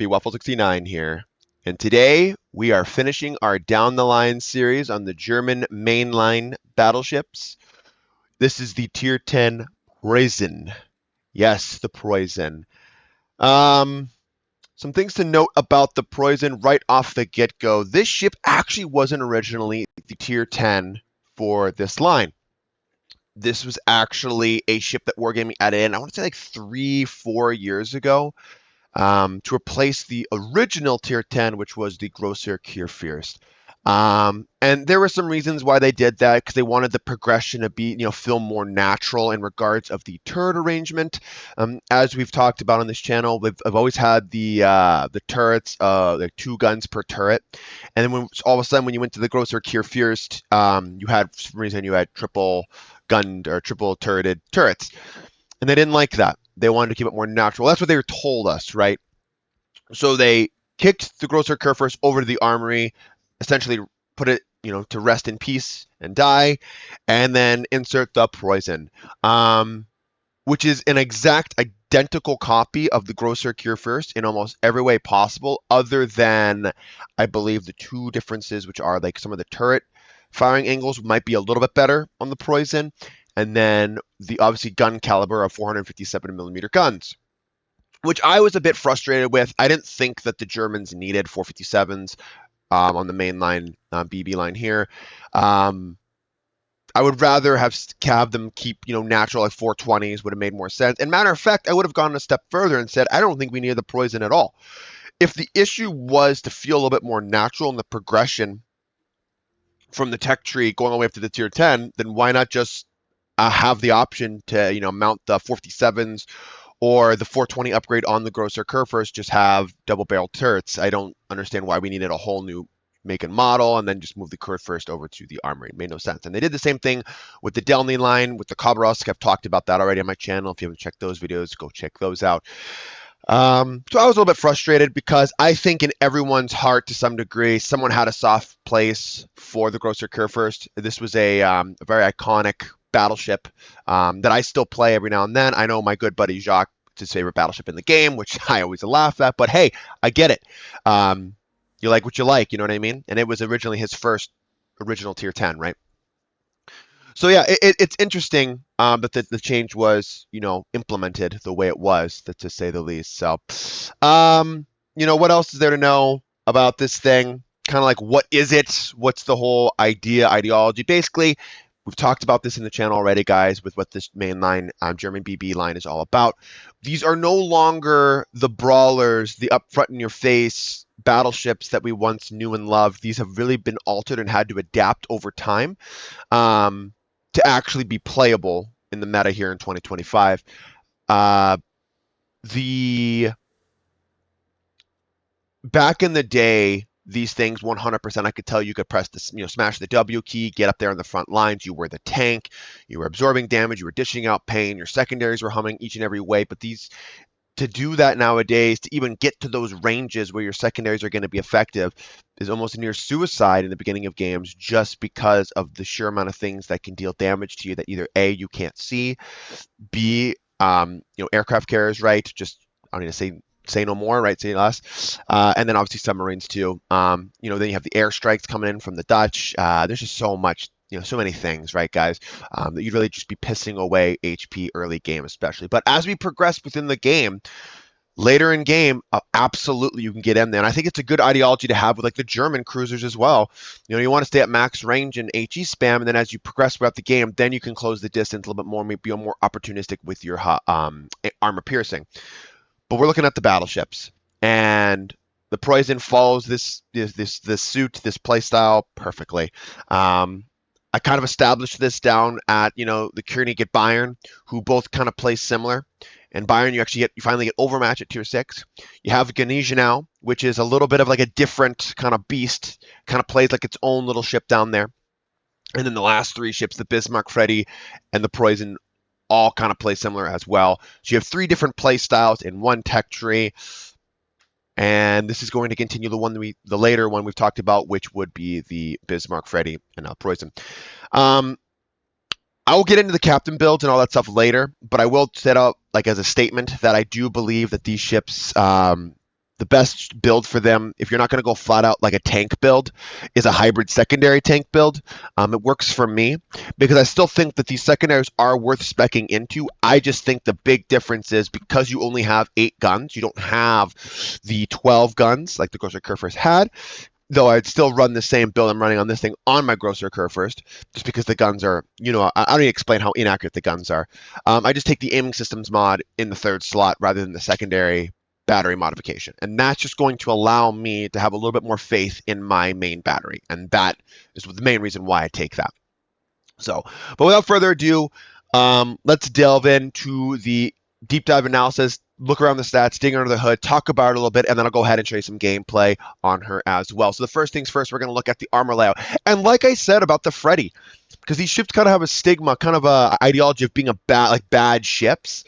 Happy Waffle 69 here, and today we are finishing our Down the Line series on the German mainline battleships. This is the Tier 10 Preussen. Yes, the Preussen. Some things to note about the Preussen right off the get-go. This ship actually wasn't originally the Tier 10 for this line. This was actually a ship that Wargaming added in, I want to say like 3-4 years ago. To replace the original Tier 10, which was the Grosser Kurfürst. And there were some reasons why they did that, because they wanted the progression to be, feel more natural in regards of the turret arrangement. As we've talked about on this channel, I've always had the turrets, like 2 guns per turret, and then all of a sudden when you went to the Grosser Kurfürst, you had, for some reason, you had triple gunned or triple turreted turrets, and they didn't like that. They wanted to keep it more natural. That's what they told us, right? So they kicked the Grosser Kurfürst over to the armory, essentially put it, to rest in peace and die, and then insert the Preussen, which is an exact identical copy of the Grosser Kurfürst in almost every way possible, other than, I believe, the 2 differences, which are like some of the turret firing angles might be a little bit better on the Preussen, and then the obviously gun caliber of 457mm guns, which I was a bit frustrated with. I didn't think that the Germans needed 457s on the mainline BB line here. I would rather have them keep, natural, like 420s would have made more sense. And matter of fact, I would have gone a step further and said, I don't think we needed the Preussen at all. If the issue was to feel a little bit more natural in the progression from the tech tree going all the way up to the Tier 10, then why not just have the option to, mount the 47s or the 420 upgrade on the Grosser Kurfürst, just have double barrel turrets. I don't understand why we needed a whole new make and model and then just move the Kurfürst over to the armory. It made no sense. And they did the same thing with the Delny line, with the Khabarovsk. I've talked about that already on my channel. If you haven't checked those videos, go check those out. So I was a little bit frustrated because I think in everyone's heart, to some degree, someone had a soft place for the Grosser Kurfürst. This was a very iconic battleship that I still play every now and then. I know my good buddy Jacques, it's his favorite battleship in the game, which I always laugh at, but hey, I get it. You like what you like, you know what I mean? And it was originally his first original Tier 10, right? So yeah, it's interesting that the change was, implemented the way it was, to say the least. So, what else is there to know about this thing? Kind of like, what is it? What's the whole ideology? Basically, we've talked about this in the channel already, guys, with what this mainline German BB line is all about. These are no longer the brawlers, the up front in your face battleships that we once knew and loved. These have really been altered and had to adapt over time to actually be playable in the meta here in 2025. Back in the day, these things 100%, I could tell you could press the, smash the W key, get up there in the front lines. You were the tank, you were absorbing damage, you were dishing out pain, your secondaries were humming each and every way. But to do that nowadays, to even get to those ranges where your secondaries are going to be effective, is almost near suicide in the beginning of games, just because of the sheer amount of things that can deal damage to you that either A, you can't see, B, aircraft carriers, right? Just, I don't need to say no more, right? Say less. And then obviously submarines too. Then you have the airstrikes coming in from the Dutch. There's just so much, so many things, right, guys, that you'd really just be pissing away HP early game, especially. But as we progress within the game, later in game, absolutely you can get in there. And I think it's a good ideology to have with like the German cruisers as well. You want to stay at max range and HE spam, and then as you progress throughout the game, then you can close the distance a little bit more, maybe more opportunistic with your armor piercing. But we're looking at the battleships, and the Preussen follows this suit, this playstyle perfectly. I kind of established this down at the König at Bayern, who both kind of play similar. And Bayern, you finally get overmatch at Tier 6. You have Ganija now, which is a little bit of like a different kind of beast, kind of plays like its own little ship down there. And then the last 3 ships, the Bismarck, Freddy, and the Preussen, all kind of play similar as well. So you have 3 different play styles in one tech tree. And this is going to continue the later one we've talked about, which would be the Bismarck, Freddy, and now Preussen. I will get into the captain builds and all that stuff later, but I will set out like as a statement that I do believe that these ships the best build for them, if you're not going to go flat out like a tank build, is a hybrid secondary tank build. It works for me because I still think that these secondaries are worth speccing into. I just think the big difference is because you only have 8 guns, you don't have the 12 guns like the Grosser Kurfürst had. Though I'd still run the same build I'm running on this thing on my Grosser Kurfürst, just because the guns are, I don't even explain how inaccurate the guns are. I just take the aiming systems mod in the 3rd slot rather than the secondary battery modification. And that's just going to allow me to have a little bit more faith in my main battery. And that is the main reason why I take that. So, but without further ado, let's delve into the deep dive analysis, look around the stats, dig under the hood, talk about it a little bit, and then I'll go ahead and show you some gameplay on her as well. So the first things first, we're going to look at the armor layout. And like I said about the Freddy, because these ships kind of have a stigma, kind of a ideology of being bad ships.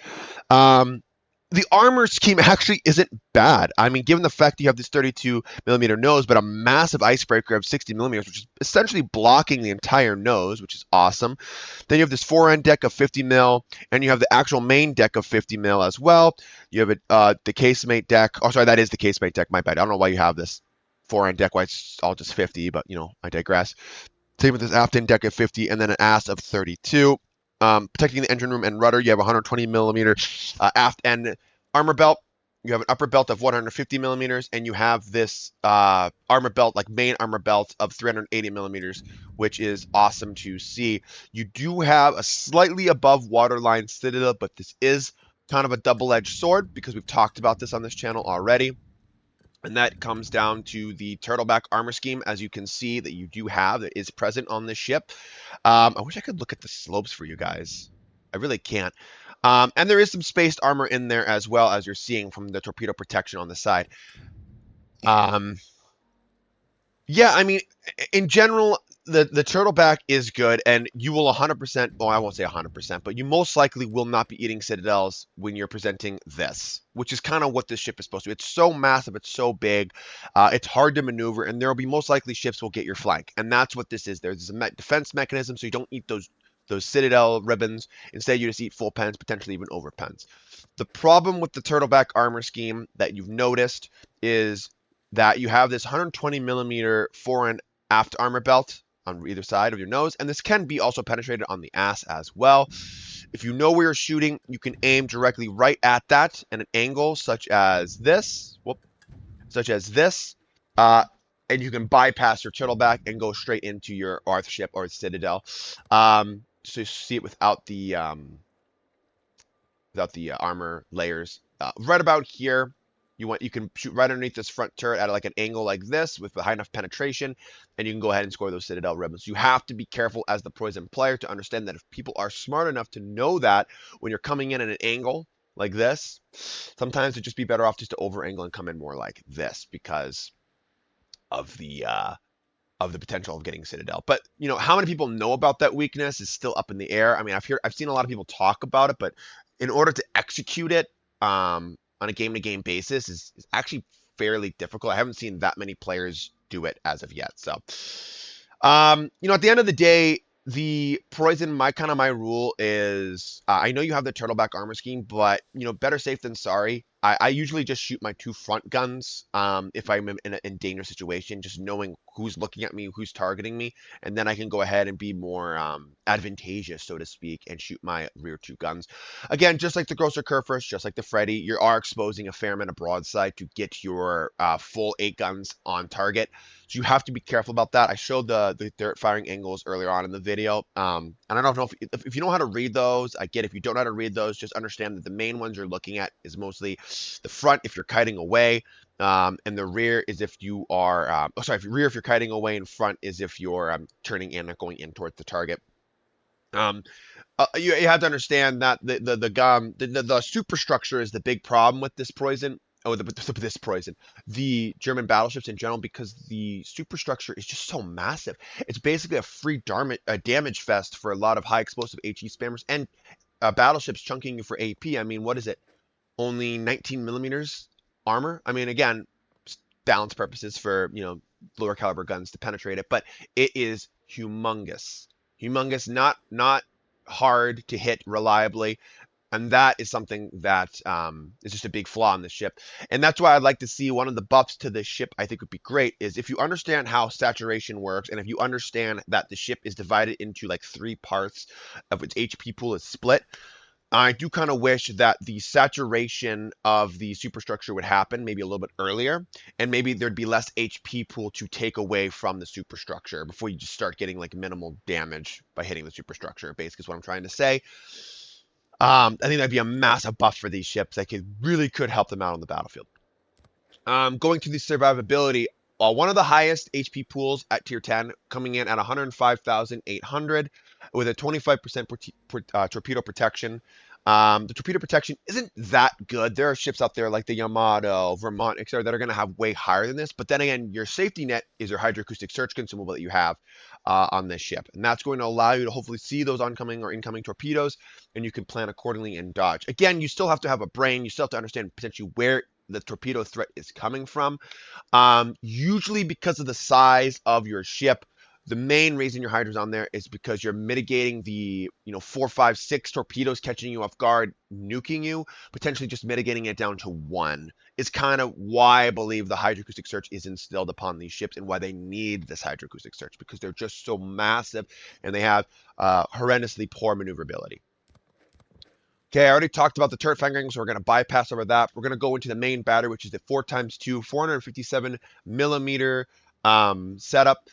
The armor scheme actually isn't bad. I mean, given the fact that you have this 32 millimeter nose, but a massive icebreaker of 60 millimeters, which is essentially blocking the entire nose, which is awesome. Then you have this fore-end deck of 50 mil, and you have the actual main deck of 50 mil as well. You have the casemate deck. Oh, sorry, that is the casemate deck. My bad. I don't know why you have this fore-end deck. Why it's all just 50, but I digress. Same with this aft-end deck of 50, and then an ass of 32. Protecting the engine room and rudder, you have 120 millimeter aft end armor belt. You have an upper belt of 150 millimeters, and you have this armor belt, like main armor belt of 380 millimeters, which is awesome to see. You do have a slightly above waterline citadel, but this is kind of a double-edged sword because we've talked about this on this channel already. And that comes down to the turtleback armor scheme, as you can see that you do have, that is present on this ship. I wish I could look at the slopes for you guys. I really can't. And there is some spaced armor in there as well, as you're seeing from the torpedo protection on the side. Yeah, I mean, in general, the turtleback is good, and you will 100%, well, I won't say 100%, but you most likely will not be eating citadels when you're presenting this, which is kind of what this ship is supposed to be. It's so massive, it's so big, it's hard to maneuver, and there will be most likely ships will get your flank, and that's what this is. There's a defense mechanism, so you don't eat those citadel ribbons. Instead, you just eat full pens, potentially even over pens. The problem with the turtleback armor scheme that you've noticed is that you have this 120 millimeter fore and aft armor belt on either side of your nose, and this can be also penetrated on the ass as well. If you know where you're shooting, you can aim directly right at that at an angle such as this, and you can bypass your turtleback and go straight into your Arth ship or citadel. So you see it without the armor layers. Right about here, you can shoot right underneath this front turret at like an angle like this with a high enough penetration, and you can go ahead and score those citadel ribbons. You have to be careful as the Preussen player to understand that if people are smart enough to know that when you're coming in at an angle like this, sometimes it'd just be better off just to over angle and come in more like this because of the potential of getting citadel. But how many people know about that weakness is still up in the air. I mean, I've seen a lot of people talk about it, but in order to execute it on a game-to-game basis is actually fairly difficult. I haven't seen that many players do it as of yet. So, at the end of the day, the Preussen, my rule is, I know you have the turtleback armor scheme, but better safe than sorry. I usually just shoot my 2 front guns if I'm in a dangerous situation, just knowing who's looking at me, who's targeting me, and then I can go ahead and be more advantageous, so to speak, and shoot my rear 2 guns. Again, just like the Grosser Kurfürst, just like the Freddy, you are exposing a fair amount of broadside to get your full 8 guns on target. So you have to be careful about that. I showed the dirt firing angles earlier on in the video. And I don't know if you know how to read those, I get it. If you don't know how to read those, just understand that the main ones you're looking at is mostly the front if you're kiting away, and the rear is if you are, if you're kiting away, and front is if you're turning in and going in towards the target. You have to understand that the superstructure is the big problem with this Preussen. Oh, this Preussen, the German battleships in general, because the superstructure is just so massive. It's basically a free damage fest for a lot of high explosive HE spammers and battleships chunking you for AP. I mean, what is it? Only 19 millimeters armor. I mean, again, balance purposes for lower caliber guns to penetrate it, but it is humongous, not hard to hit reliably. And that is something that is just a big flaw in the ship. And that's why I'd like to see one of the buffs to this ship I think would be great is if you understand how saturation works and if you understand that the ship is divided into like 3 parts of its HP pool is split. I do kind of wish that the saturation of the superstructure would happen maybe a little bit earlier, and maybe there'd be less HP pool to take away from the superstructure before you just start getting like minimal damage by hitting the superstructure. Basically, is what I'm trying to say. I think that'd be a massive buff for these ships that could help them out on the battlefield. Going to the survivability, one of the highest HP pools at tier 10, coming in at 105,800 with a 25% torpedo protection. The torpedo protection isn't that good. There are ships out there like the Yamato, Vermont, etc. that are going to have way higher than this. But then again, your safety net is your hydroacoustic search consumable that you have on this ship. And that's going to allow you to hopefully see those oncoming or incoming torpedoes, and you can plan accordingly and dodge. Again, you still have to have a brain. You still have to understand potentially where the torpedo threat is coming from. Usually because of the size of your ship, the main reason your hydra's on there is because you're mitigating the 4, 5, 6 torpedoes catching you off guard, nuking you, potentially just mitigating it down to 1 is kind of why I believe the hydroacoustic search is instilled upon these ships and why they need this hydroacoustic search, because they're just so massive and they have horrendously poor maneuverability. Okay, I already talked about the turret fanging, so we're going to bypass over that. We're going to go into the main battery, which is the 4x2, 457 millimeter setup.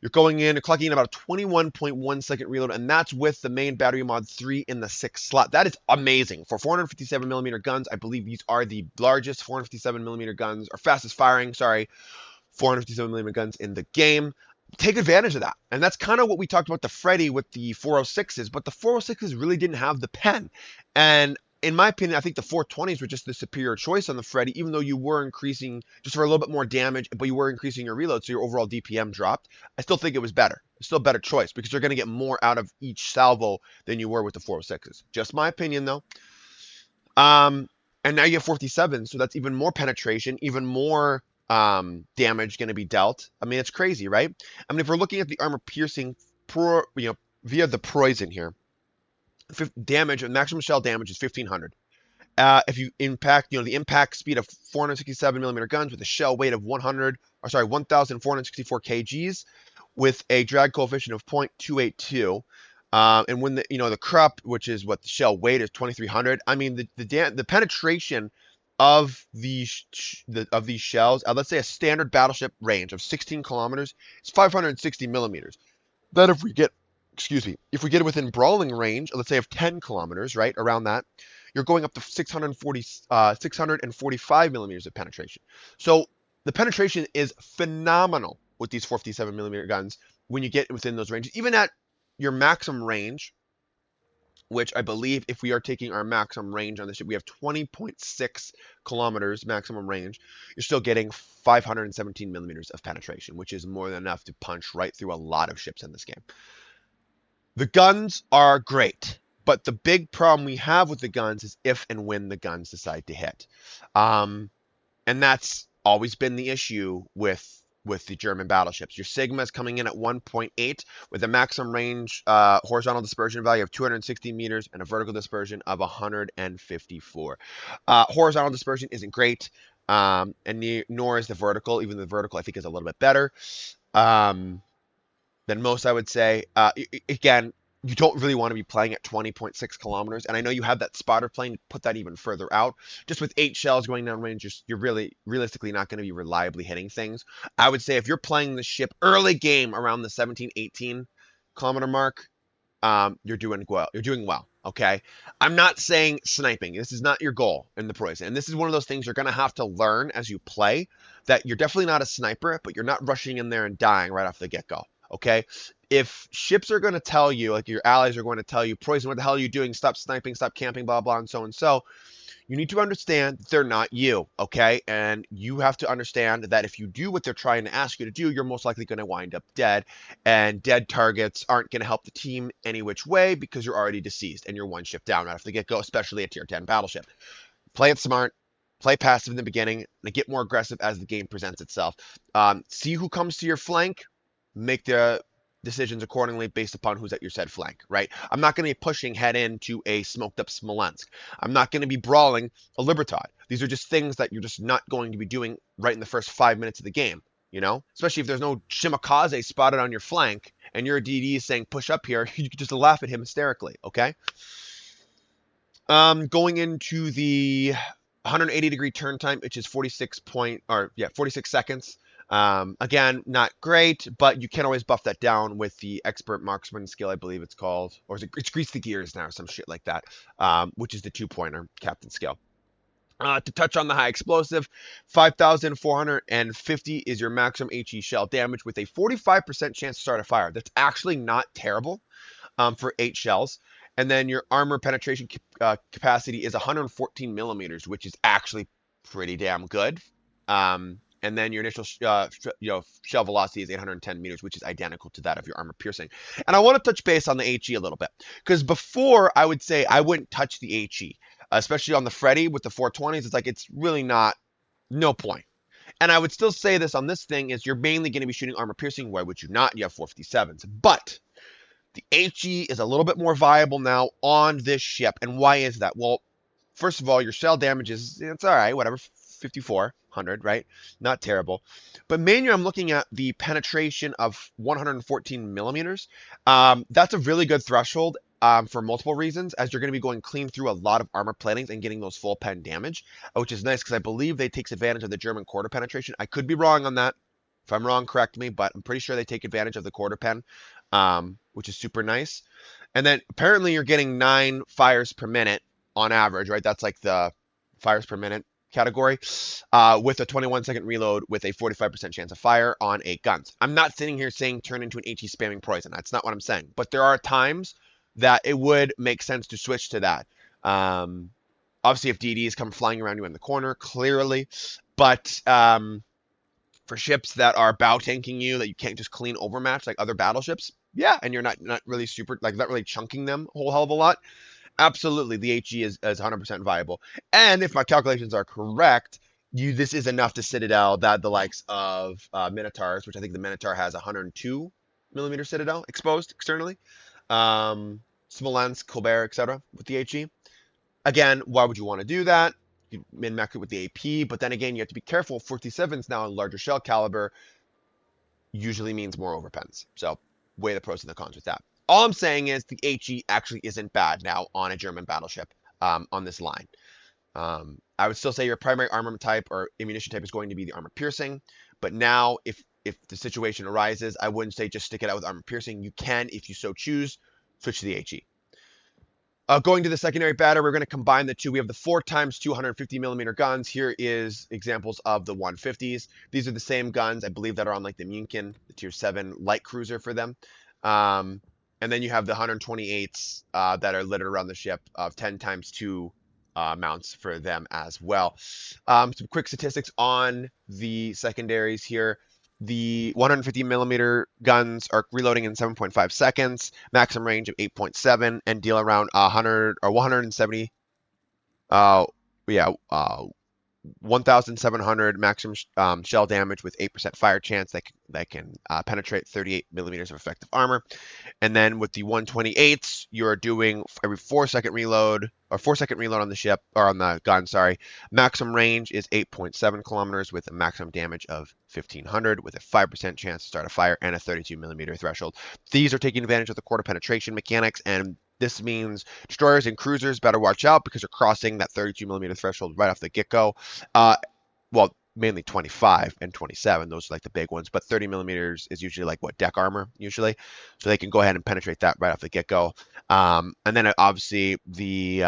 You're going in and clocking in about a 21.1 second reload, and that's with the main battery mod 3 in the 6th slot. That is amazing. For 457 millimeter guns, I believe these are the largest 457 millimeter guns, or fastest firing, 457 millimeter guns in the game. Take advantage of that. And that's kind of what we talked about the Freddy with the 406s, but the 406s really didn't have the pen. And in my opinion, I think the 420s were just the superior choice on the Freddy, even though you were increasing just for a little bit more damage, but you were increasing your reload, so your overall DPM dropped. I still think it was better. It's still a better choice because you're going to get more out of each salvo than you were with the 406s. Just my opinion, though. And now you have 47, so that's even more penetration, even more damage going to be dealt. I mean, it's crazy, right? I mean, if we're looking at the armor piercing via the Preussen here, damage and maximum shell damage is 1500. If you impact, the impact speed of 467 millimeter guns with a shell weight of 1,464 kgs with a drag coefficient of 0.282. And when the Krupp, which is what the shell weight is, 2300. I mean, the penetration of these shells, let's say a standard battleship range of 16 kilometers, is 560 millimeters. Then if we get it within brawling range, let's say of 10 kilometers, right, around that, you're going up to 645 millimeters of penetration. So the penetration is phenomenal with these 457 millimeter guns when you get within those ranges. Even at your maximum range, which I believe if we are taking our maximum range on this ship, we have 20.6 kilometers maximum range, you're still getting 517 millimeters of penetration, which is more than enough to punch right through a lot of ships in this game. The guns are great, but the big problem we have with the guns is if and when the guns decide to hit. And that's always been the issue with the German battleships. Your Sigma is coming in at 1.8 with a maximum range horizontal dispersion value of 260 meters and a vertical dispersion of 154. Horizontal dispersion isn't great, and nor is the vertical. Even the vertical, I think, is a little bit better than most, I would say. Again, you don't really want to be playing at 20.6 kilometers. And I know you have that spotter plane to put that even further out. Just with 8 shells going down range, you're really realistically not going to be reliably hitting things. I would say if you're playing the ship early game around the 17, 18 kilometer mark, you're doing well. You're doing well. Okay. I'm not saying sniping. This is not your goal in the Preussen. And this is one of those things you're going to have to learn as you play, that you're definitely not a sniper, but you're not rushing in there and dying right off the get-go. Okay, if ships are going to tell you, like your allies are going to tell you, Preussen, what the hell are you doing? Stop sniping, stop camping, blah, blah, and so. You need to understand that they're not you, okay? And you have to understand that if you do what they're trying to ask you to do, you're most likely going to wind up dead. And dead targets aren't going to help the team any which way because you're already deceased and you're one ship down right off the get-go, especially a tier 10 battleship. Play it smart. Play passive in the beginning and get more aggressive as the game presents itself. See who comes to your flank. Make the decisions accordingly based upon who's at your said flank, right? I'm not going to be pushing head into a smoked up Smolensk. I'm not going to be brawling a Libertad. These are just things that you're just not going to be doing right in the first 5 minutes of the game, you know? Especially if there's no Shimakaze spotted on your flank and your DD is saying push up here, you could just laugh at him hysterically, okay? Going into the 180-degree turn time, which is 46 seconds. Again, not great, but you can always buff that down with the expert marksman skill, I believe it's called, or it's grease the gears now, some shit like that, which is the 2-pointer captain skill. To touch on the high explosive, 5,450 is your maximum HE shell damage with a 45% chance to start a fire. That's actually not terrible for 8 shells. And then your armor penetration capacity is 114 millimeters, which is actually pretty damn good. And then your initial shell velocity is 810 meters, which is identical to that of your armor piercing. And I want to touch base on the HE a little bit, because before I would say I wouldn't touch the HE, especially on the Freddy with the 420s. It's like it's really no point. And I would still say this on this thing is you're mainly going to be shooting armor piercing. Why would you not? You have 457s, but the HE is a little bit more viable now on this ship. And why is that? Well, first of all, your shell damage it's all right, whatever, 5,400, right? Not terrible. But mainly I'm looking at the penetration of 114 millimeters. That's a really good threshold for multiple reasons, as you're going to be going clean through a lot of armor platings and getting those full pen damage, which is nice because I believe they takes advantage of the German quarter penetration. I could be wrong on that. If I'm wrong, correct me, but I'm pretty sure they take advantage of the quarter pen, which is super nice. And then apparently you're getting 9 fires per minute on average, right? That's like the fires per minute category, with a 21-second reload with a 45% chance of fire on 8 guns. I'm not sitting here saying turn into an HE spamming Preussen. That's not what I'm saying. But there are times that it would make sense to switch to that. Obviously, if DDs come flying around you in the corner, clearly. But for ships that are bow tanking you, that you can't just clean overmatch like other battleships, yeah, and you're not really super, like not really chunking them a whole hell of a lot, absolutely, the HE is 100% viable. And if my calculations are correct, this is enough to Citadel that the likes of Minotaurs, which I think the Minotaur has 102 millimeter Citadel exposed externally, Smolensk, Colbert, etc. with the HE. Again, why would you want to do that? You min-max it with the AP, but then again, you have to be careful. 47s now in larger shell caliber usually means more overpens. So weigh the pros and the cons with that. All I'm saying is the HE actually isn't bad now on a German battleship on this line. I would still say your primary armament type or ammunition type is going to be the armor piercing, but now if the situation arises, I wouldn't say just stick it out with armor piercing. You can, if you so choose, switch to the HE. Going to the secondary battery, we're going to combine the two. We have the 4x 250 millimeter guns. Here is examples of the 150s. These are the same guns, I believe, that are on like the München, the Tier 7 light cruiser for them. And then you have the 128s that are littered around the ship of 10x 2 mounts for them as well. Some quick statistics on the secondaries here. The 150 millimeter guns are reloading in 7.5 seconds, maximum range of 8.7, and deal around 100 or 170. 1,700 maximum shell damage with 8% fire chance that can penetrate 38 millimeters of effective armor. And then with the 128s, you're doing every 4-second reload, or 4-second reload on the ship, or on the gun, sorry. Maximum range is 8.7 kilometers with a maximum damage of 1,500 with a 5% chance to start a fire and a 32 millimeter threshold. These are taking advantage of the quarter penetration mechanics, and this means destroyers and cruisers better watch out because you're crossing that 32 millimeter threshold right off the get-go. Well, mainly 25 and 27. Those are like the big ones, but 30 millimeters is usually like what, deck armor usually. So they can go ahead and penetrate that right off the get-go. And then obviously the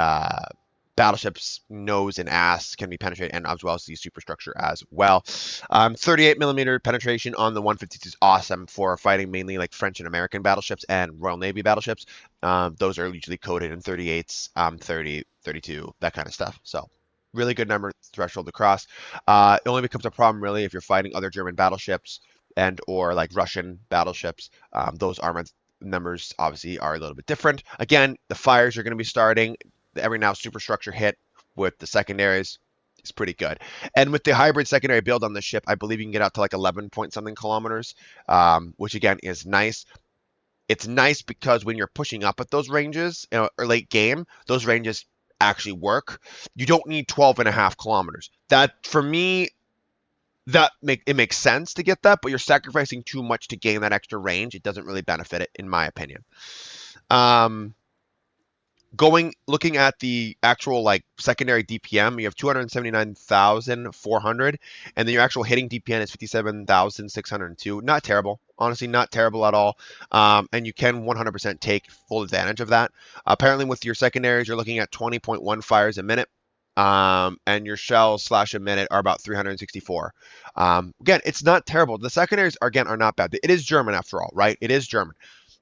battleship's nose and ass can be penetrated, and as well as the superstructure as well. 38 millimeter penetration on the 152 is awesome for fighting mainly like French and American battleships and Royal Navy battleships. Those are usually coded in 38s, 30, 32, that kind of stuff. So really good number threshold to cross. It only becomes a problem really if you're fighting other German battleships and or like Russian battleships. Those armor numbers obviously are a little bit different. Again, the fires are going to be starting. Every now superstructure hit with the secondaries is pretty good. And with the hybrid secondary build on the ship, I believe you can get out to like 11 point something kilometers, which again is nice. It's nice because when you're pushing up at those ranges, or late game, those ranges actually work. You don't need 12.5 kilometers. That, for me, it makes sense to get that, but you're sacrificing too much to gain that extra range. It doesn't really benefit it, in my opinion. Looking at the actual like secondary DPM, you have 279,400, and then your actual hitting DPM is 57,602. Not terrible, honestly, not terrible at all. And you can 100% take full advantage of that. Apparently, with your secondaries, you're looking at 20.1 fires a minute. And your shells / a minute are about 364. Again, it's not terrible. The secondaries are not bad. It is German after all, right? It is German.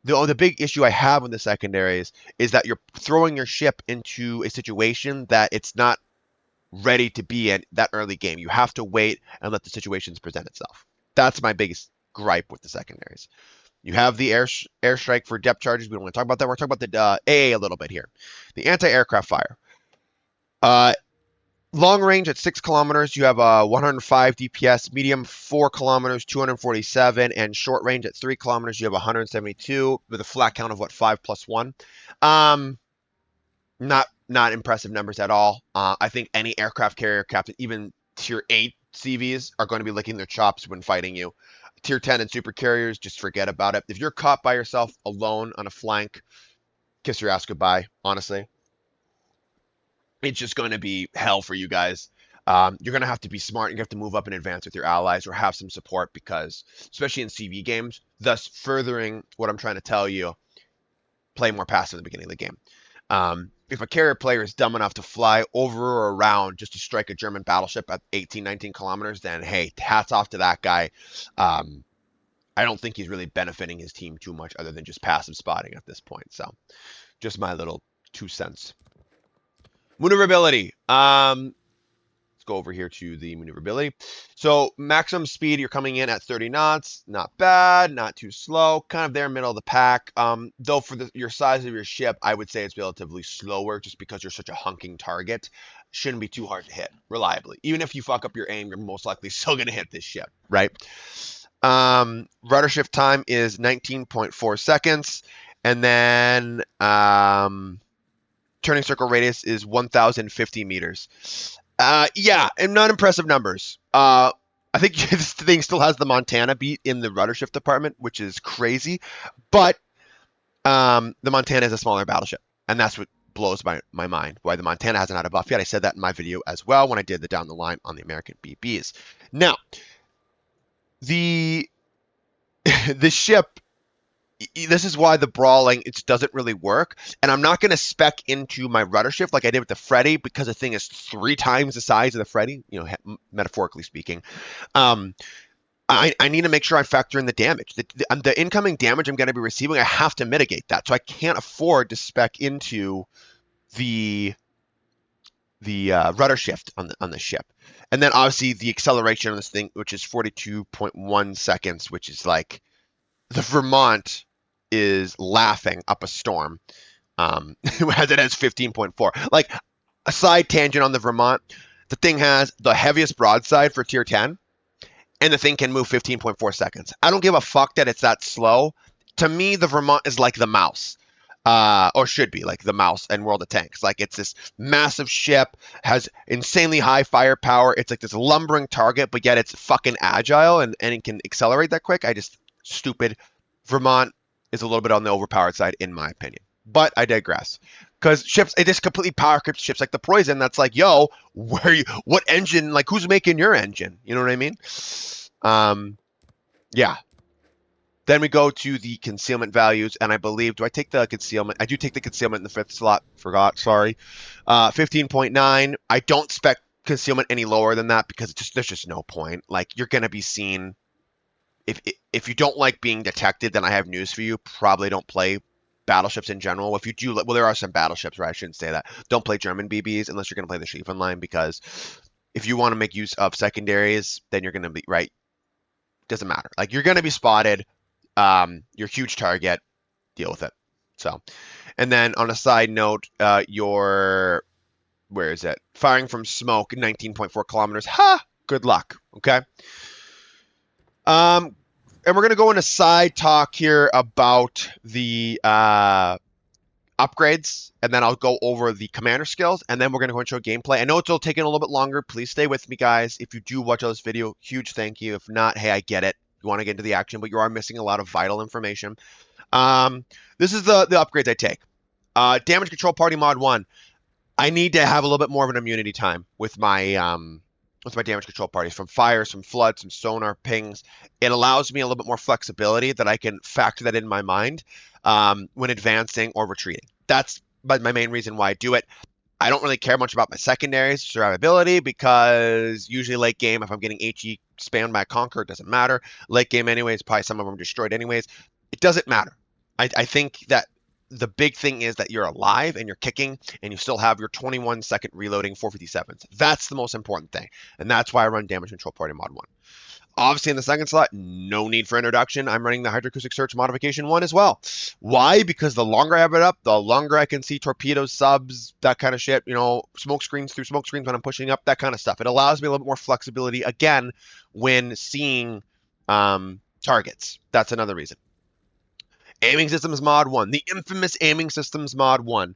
The big issue I have with the secondaries is that you're throwing your ship into a situation that it's not ready to be in that early game. You have to wait and let the situations present itself. That's my biggest gripe with the secondaries. You have the airstrike for depth charges. We don't want to talk about that. We're talking about the AA a little bit here. The anti-aircraft fire. Long range at 6 kilometers, you have 105 DPS, medium 4 kilometers, 247, and short range at 3 kilometers, you have 172 with a flat count of 5 plus 1. Not impressive numbers at all. I think any aircraft carrier captain, even tier 8 CVs, are going to be licking their chops when fighting you. Tier 10 and super carriers, just forget about it. If you're caught by yourself alone on a flank, kiss your ass goodbye, honestly. It's just going to be hell for you guys. You're going to have to be smart. You have to move up in advance with your allies or have some support because, especially in CV games, thus furthering what I'm trying to tell you, play more passive at the beginning of the game. If a carrier player is dumb enough to fly over or around just to strike a German battleship at 18, 19 kilometers, then hey, hats off to that guy. I don't think he's really benefiting his team too much other than just passive spotting at this point. So just my little 2 cents. Maneuverability. Let's go over here to the maneuverability. So maximum speed, you're coming in at 30 knots. Not bad, not too slow. Kind of there, middle of the pack. Though for your size of your ship, I would say it's relatively slower just because you're such a hunking target. Shouldn't be too hard to hit reliably. Even if you fuck up your aim, you're most likely still going to hit this ship, right? Rudder shift time is 19.4 seconds. And then turning circle radius is 1,050 meters. Yeah, and not impressive numbers. I think this thing still has the Montana beat in the rudder shift department, which is crazy. But the Montana is a smaller battleship, and that's what blows my mind. Why the Montana hasn't had a buff yet. I said that in my video as well when I did the down the line on the American BBs. Now, the ship. This is why the brawling doesn't really work, and I'm not going to spec into my rudder shift like I did with the Freddy because the thing is 3 times the size of the Freddy, metaphorically speaking. I need to make sure I factor in the damage. The incoming damage I'm going to be receiving, I have to mitigate that, so I can't afford to spec into the rudder shift on the ship. And then obviously the acceleration on this thing, which is 42.1 seconds, which is like the Vermont is laughing up a storm as it has 15.4. Like, a side tangent on the Vermont, the thing has the heaviest broadside for tier 10, and the thing can move 15.4 seconds. I don't give a fuck that it's that slow. To me, the Vermont is like the mouse, or should be like the mouse in World of Tanks. Like, it's this massive ship, has insanely high firepower. It's like this lumbering target, but yet it's fucking agile and it can accelerate that quick. Stupid. Vermont is a little bit on the overpowered side, in my opinion. But I digress. Because ships, it just completely power creeps ships like the Preussen. That's like, yo, what engine, like, who's making your engine? You know what I mean? Yeah. Then we go to the concealment values, and I believe, do I take the concealment? I do take the concealment in the 5th slot. Forgot, sorry. 15.9. I don't spec concealment any lower than that because there's just no point. Like, you're going to be seen. If you don't like being detected, then I have news for you. Probably don't play battleships in general. If you do, well, there are some battleships, right? I shouldn't say that. Don't play German BBs unless you're going to play the Schlieffen line, because if you want to make use of secondaries, then you're going to be, right? Doesn't matter. Like, you're going to be spotted. You're a huge target. Deal with it. So, and then on a side note, where is it? Firing from smoke, 19.4 kilometers. Ha! Good luck. Okay. we're going to go into side talk here about the upgrades, and then I'll go over the commander skills, and then we're going to go and show gameplay. I know it's all taking a little bit longer. Please stay with me, guys. If you do watch this video, huge thank you. If not, hey, I get it. You want to get into the action, but you are missing a lot of vital information. This is the upgrades I take. Damage control party mod 1. I need to have a little bit more of an immunity time with my damage control parties, from fires, from floods, from sonar pings. It allows me a little bit more flexibility that I can factor that in my mind when advancing or retreating. That's my main reason why I do it. I don't really care much about my secondaries, survivability, because usually late game, if I'm getting HE spammed by a Conqueror, it doesn't matter. Late game anyways, probably some of them destroyed anyways. It doesn't matter. I think that the big thing is that you're alive and you're kicking and you still have your 21-second reloading 457s. That's the most important thing. And that's why I run Damage Control Party Mod 1. Obviously, in the second slot, no need for introduction. I'm running the Hydroacoustic Search Modification 1 as well. Why? Because the longer I have it up, the longer I can see torpedoes, subs, that kind of shit, you know, smoke screens through smoke screens when I'm pushing up, that kind of stuff. It allows me a little bit more flexibility, again, when seeing targets. That's another reason. Aiming Systems Mod 1. The infamous Aiming Systems Mod 1.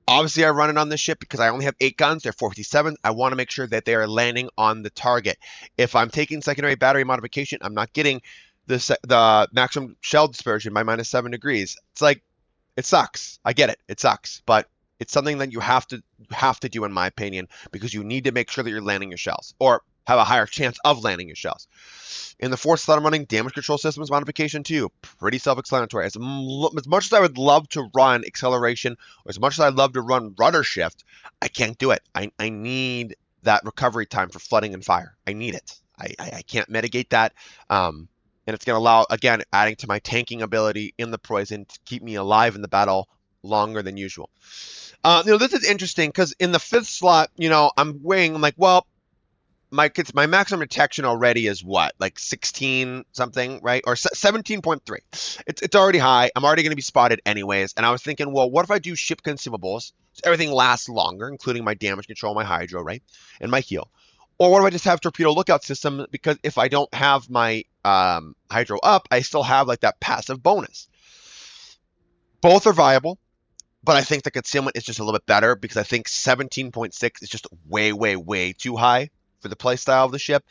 Obviously, I run it on this ship because I only have 8 guns. They're 457. I want to make sure that they are landing on the target. If I'm taking secondary battery modification, I'm not getting the maximum shell dispersion by -7 degrees. It's like, it sucks. I get it. It sucks. But it's something that you have to do, in my opinion, because you need to make sure that you're landing your shells, or have a higher chance of landing your shells. In the fourth slot, I'm running Damage Control Systems Modification 2. Pretty self-explanatory. As much as I would love to run Acceleration, or as much as I'd love to run Rudder Shift, I can't do it. I need that recovery time for flooding and fire. I need it. I can't mitigate that. And it's going to allow, again, adding to my tanking ability in the Preussen to keep me alive in the battle longer than usual. This is interesting because in the fifth slot, I'm like, well, my maximum detection already is what, like 16 something, right? Or 17.3. It's already high. I'm already going to be spotted anyways. And I was thinking, well, what if I do ship consumables so everything lasts longer, including my damage control, my hydro, right? And my heal. Or what if I just have torpedo lookout system, because if I don't have my hydro up, I still have like that passive bonus. Both are viable, but I think the concealment is just a little bit better, because I think 17.6 is just way, way, way too high for the play style of the ship,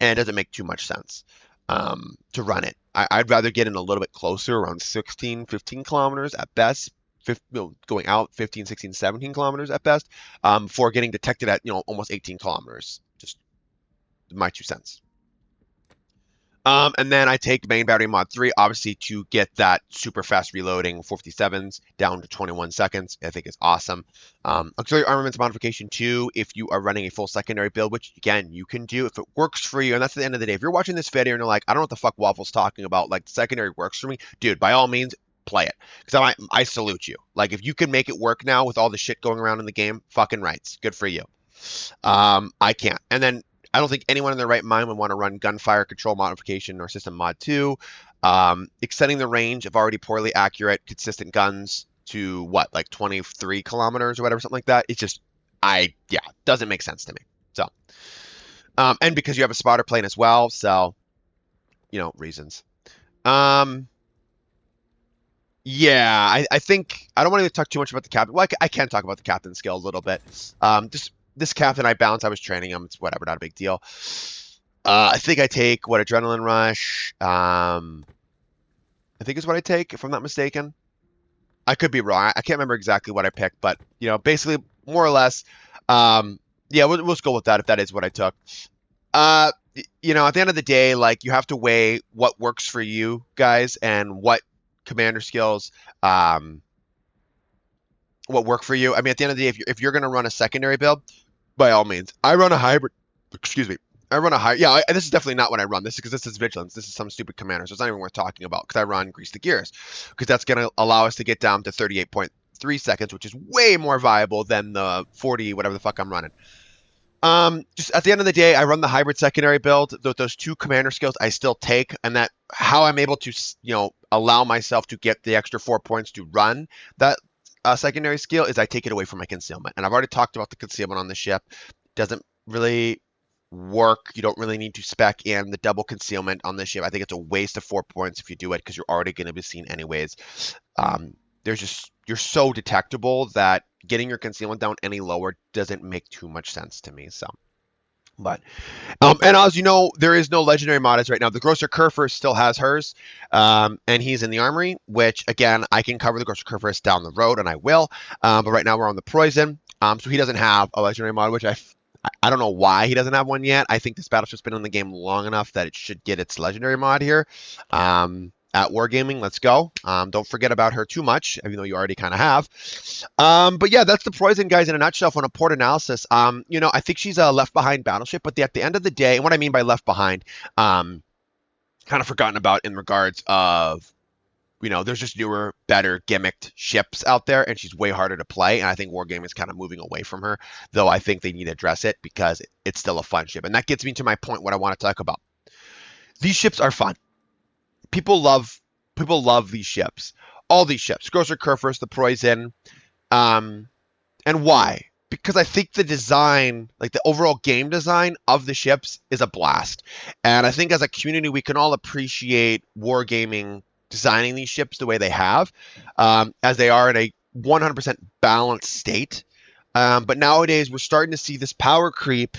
and it doesn't make too much sense to run it. I'd rather get in a little bit closer, around 16, 15 kilometers at best, going out 15, 16, 17 kilometers at best, for getting detected at almost 18 kilometers. Just my 2 cents. And then I take main battery mod 3, obviously, to get that super fast reloading 457s down to 21 seconds. I think it's awesome. Auxiliary armaments modification 2, if you are running a full secondary build, which again, you can do if it works for you. And that's at the end of the day. If you're watching this video and you're like, I don't know what the fuck Waffle's talking about, like, secondary works for me, dude, by all means, play it. Because I salute you. Like, if you can make it work now with all the shit going around in the game, fucking rights. Good for you. I can't. And then I don't think anyone in their right mind would want to run gunfire control modification or system mod 2. Extending the range of already poorly accurate, consistent guns to what, like 23 kilometers or whatever, something like that. It's just, doesn't make sense to me. So, and because you have a spotter plane as well, so, reasons. I think I don't want to talk too much about the captain. Well, I can talk about the captain skill a little bit. This captain I balanced, I was training him. It's whatever, not a big deal. I think I take, Adrenaline Rush. I think is what I take, if I'm not mistaken. I could be wrong. I can't remember exactly what I picked, but, basically, more or less, we'll just go with that if that is what I took. At the end of the day, like, you have to weigh what works for you guys and what commander skills, what work for you. I mean, at the end of the day, if you're going to run a secondary build, by all means. I run a hybrid. Excuse me. I run a hybrid. Yeah, this is definitely not what I run. This is because this is Vigilance. This is some stupid commander, so it's not even worth talking about, because I run Grease the Gears, because that's going to allow us to get down to 38.3 seconds, which is way more viable than the 40, whatever the fuck I'm running. Just at the end of the day, I run the hybrid secondary build. Those 2 commander skills I still take, and that how I'm able to, allow myself to get the extra 4 points to run that secondary skill is I take it away from my concealment. And I've already talked about the concealment on the ship. Doesn't really work. You don't really need to spec in the double concealment on this ship. I think it's a waste of 4 points if you do it because you're already going to be seen anyways. You're so detectable that getting your concealment down any lower doesn't make too much sense to me. So, but and as you know, there is no legendary mods right now. The Grosser Kurfürst still has hers, and he's in the armory, which again I can cover the Grosser Kurfürst down the road, and I will. But right now we're on the Preussen, so he doesn't have a legendary mod, which I don't know why he doesn't have one yet. I think this battleship's been in the game long enough that it should get its legendary mod here. At Wargaming, let's go. Don't forget about her too much, even though you already kind of have. But yeah, that's the Preussen, guys, in a nutshell from a port analysis. You know, I think she's a left behind battleship, but at the end of the day, and what I mean by left behind, kind of forgotten about in regards of, you know, there's just newer, better gimmicked ships out there, and she's way harder to play. And I think Wargaming is kind of moving away from her, though I think they need to address it because it's still a fun ship. And that gets me to my point, what I want to talk about. These ships are fun. People love these ships. All these ships. Grosser Kurfürst, the Preussen. And why? Because I think the design, like the overall game design of the ships is a blast. And I think as a community, we can all appreciate Wargaming designing these ships the way they have, as they are in a 100% balanced state. But nowadays, we're starting to see this power creep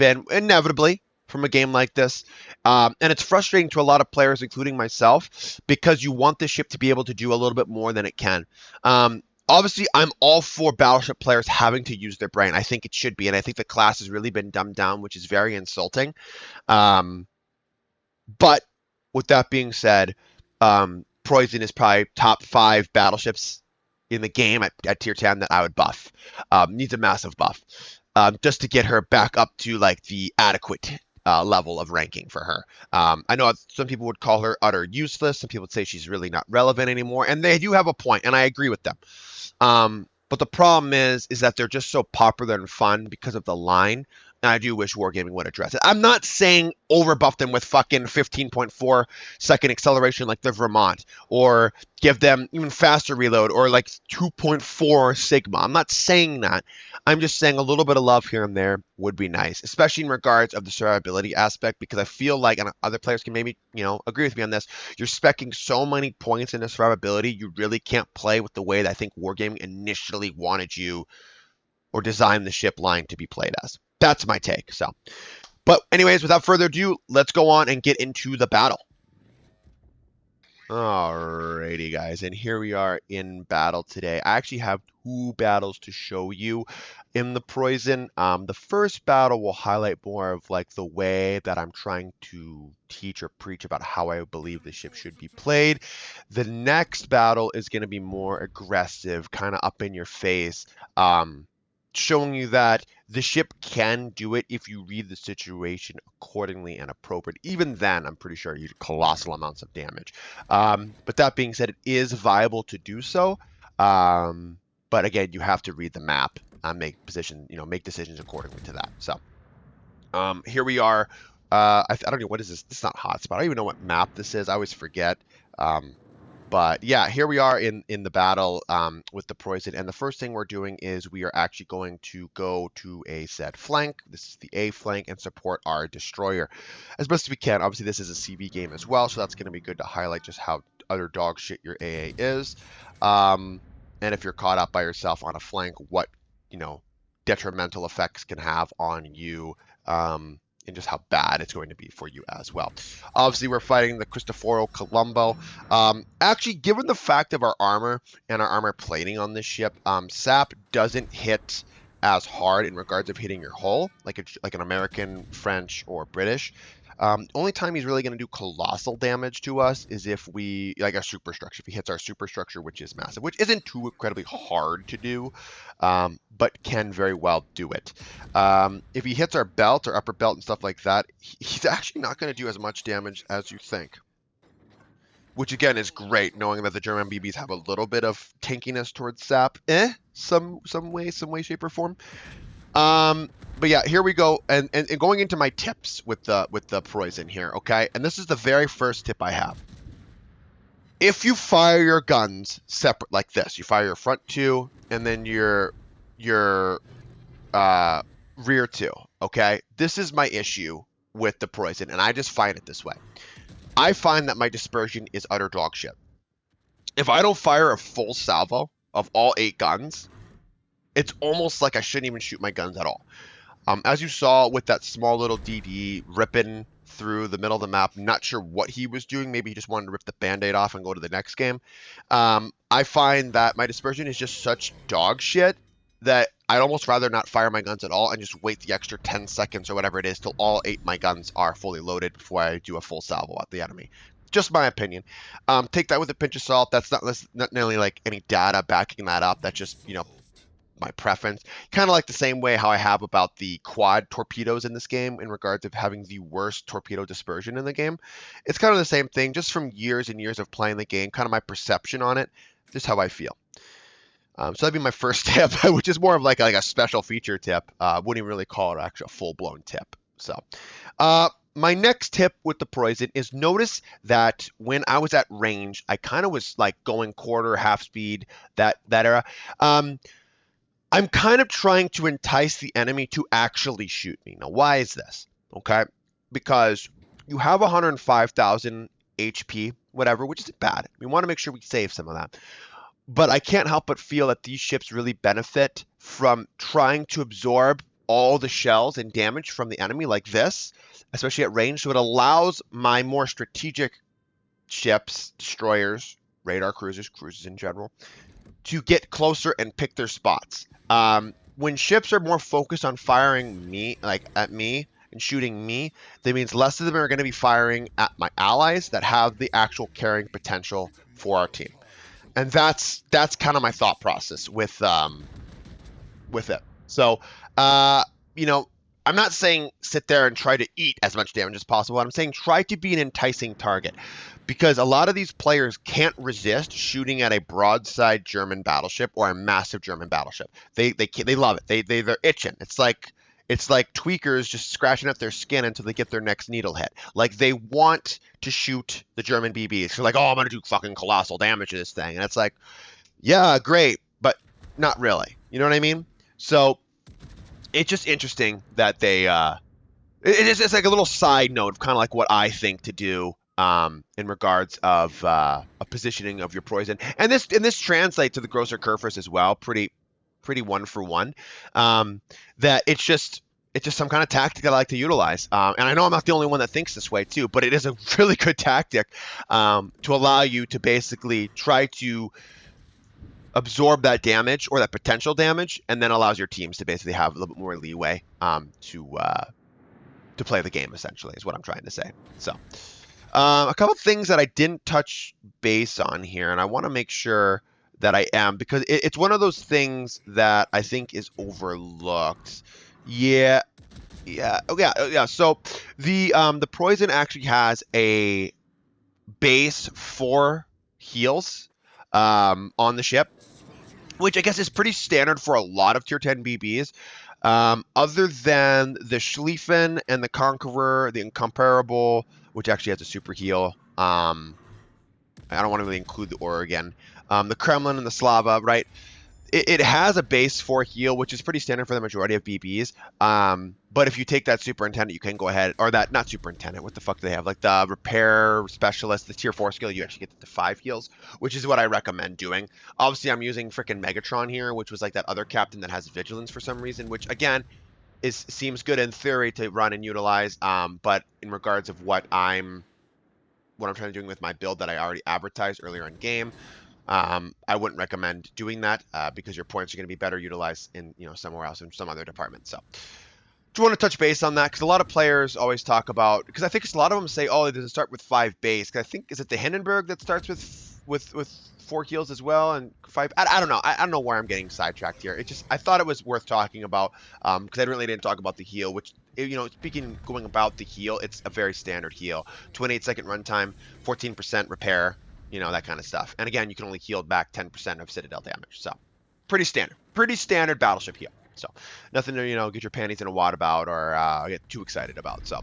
in, inevitably, from a game like this. And it's frustrating to a lot of players, including myself, because you want the ship to be able to do a little bit more than it can. Obviously, I'm all for Battleship players having to use their brain. I think it should be, and I think the class has really been dumbed down, which is very insulting. But with that being said, Preussen is probably top 5 battleships in the game at tier 10 that I would buff. Needs a massive buff, just to get her back up to like the adequate level of ranking for her. I know some people would call her utter useless. Some people would say she's really not relevant anymore, and they do have a point, and I agree with them. But the problem is that they're just so popular and fun because of the line. And I do wish Wargaming would address it. I'm not saying overbuff them with fucking 15.4 second acceleration like the Vermont, or give them even faster reload, or like 2.4 Sigma. I'm not saying that. I'm just saying a little bit of love here and there would be nice, especially in regards of the survivability aspect, because I feel like, and other players can maybe, you know, agree with me on this, you're speccing so many points into survivability, you really can't play with the way that I think Wargaming initially wanted you or designed the ship line to be played as. That's my take. So, but anyways, without further ado, let's go on and get into the battle. Alrighty, guys, and here we are in battle today. I actually have 2 battles to show you in the Preussen. The first battle will highlight more of like the way that I'm trying to teach or preach about how I believe the ship should be played. The next battle is going to be more aggressive, kind of up in your face, showing you that the ship can do it if you read the situation accordingly and appropriate. Even then, I'm pretty sure you do colossal amounts of damage. But that being said, it is viable to do so. But again, you have to read the map and make decisions accordingly to that. So here we are. I don't know, what is this? This is not hotspot. I don't even know what map this is. I always forget. But yeah, here we are in the battle with the Preussen, and the first thing we're doing is we are actually going to go to a said flank. This is the A flank, and support our destroyer as best as we can. Obviously, this is a CV game as well, so that's going to be good to highlight just how utter dog shit your AA is. And if you're caught up by yourself on a flank, what, you know, detrimental effects can have on you. And just how bad it's going to be for you as well. Obviously, we're fighting the Cristoforo Colombo. Actually, given the fact of our armor and our armor plating on this ship, SAP doesn't hit as hard in regards of hitting your hull, like an American, French, or British. Only time he's really going to do colossal damage to us is if we, like, our superstructure. If he hits our superstructure, which is massive, which isn't too incredibly hard to do, but can very well do it. If he hits our belt or upper belt and stuff like that, he's actually not going to do as much damage as you think. Which again is great, knowing that the German BBs have a little bit of tankiness towards SAP, some way, shape, or form. But yeah, here we go, and going into my tips with the Preussen here, okay? And this is the very first tip I have. If you fire your guns separate like this, you fire your front 2, and then your rear 2, okay? This is my issue with the Preussen, and I just find it this way. I find that my dispersion is utter dog shit. If I don't fire a full salvo of all 8 guns, it's almost like I shouldn't even shoot my guns at all. As you saw with that small little DD ripping through the middle of the map, not sure what he was doing. Maybe he just wanted to rip the band-aid off and go to the next game. I find that my dispersion is just such dog shit that I'd almost rather not fire my guns at all and just wait the extra 10 seconds or whatever it is till all 8 my guns are fully loaded before I do a full salvo at the enemy. Just my opinion. Take that with a pinch of salt. That's not nearly like any data backing that up. That's just, my preference. Kind of like the same way how I have about the quad torpedoes in this game in regards of having the worst torpedo dispersion in the game. It's kind of the same thing, just from years and years of playing the game, kind of my perception on it, just how I feel. So that'd be my first tip, which is more of like a special feature tip. Wouldn't even really call it actually a full-blown tip. So my next tip with the Preussen is notice that when I was at range, I kind of was like going quarter, half speed, that era. I'm kind of trying to entice the enemy to actually shoot me. Now, why is this? Okay, because you have 105,000 HP, whatever, which isn't bad. We want to make sure we save some of that. But I can't help but feel that these ships really benefit from trying to absorb all the shells and damage from the enemy like this, especially at range. So it allows my more strategic ships, destroyers, radar cruisers in general, to get closer and pick their spots. When ships are more focused on firing me, like at me and shooting me, that means less of them are going to be firing at my allies that have the actual carrying potential for our team. And that's kind of my thought process with it. So, I'm not saying sit there and try to eat as much damage as possible. I'm saying try to be an enticing target, because a lot of these players can't resist shooting at a broadside German battleship or a massive German battleship. They love it. They're itching. It's like tweakers just scratching at their skin until they get their next needle hit. Like, they want to shoot the German BBs. They're like, oh, I'm gonna do fucking colossal damage to this thing, and it's like, yeah, great, but not really. You know what I mean? So it's just interesting that they it's like a little side note of kind of like what I think to do in regards of a positioning of your Preussen, and this translates to the grosser Kurfürst as well, pretty 1-for-1. That it's just some kind of tactic that I like to utilize, and I know I'm not the only one that thinks this way too, but it is a really good tactic to allow you to basically try to absorb that damage or that potential damage, and then allows your teams to basically have a little bit more leeway to play the game, essentially, is what I'm trying to say. So a couple things that I didn't touch base on here, and I want to make sure that I am, because it's one of those things that I think is overlooked. Yeah. So the Preussen actually has a base for heals on the ship, which I guess is pretty standard for a lot of Tier 10 BBs. Other than the Schlieffen and the Conqueror, the Incomparable, which actually has a super heal. I don't want to really include the Oregon. The Kremlin and the Slava, right? It has a base 4 heal, which is pretty standard for the majority of BBs. But if you take that superintendent, you can go ahead, or that, not superintendent, what the fuck do they have? Like the repair specialist, the tier 4 skill, you actually get to 5 heals, which is what I recommend doing. Obviously, I'm using freaking Megatron here, which was like that other captain that has vigilance for some reason, which again seems good in theory to run and utilize. But in regards of what I'm trying to do with my build that I already advertised earlier in game, I wouldn't recommend doing that because your points are going to be better utilized in somewhere else in some other department. So do you want to touch base on that? Because a lot of players always talk about, because I think a lot of them say, oh, does it start with 5 base? Because I think, is it the Hindenburg that starts with 4 heals as well and 5? I don't know. I don't know where I'm getting sidetracked here. I thought it was worth talking about because I really didn't talk about the heal, which, going about the heal, it's a very standard heal. 28-second runtime, 14% repair, that kind of stuff. And again, you can only heal back 10% of Citadel damage. So pretty standard battleship heal. So nothing to, get your panties in a wad about or get too excited about. So,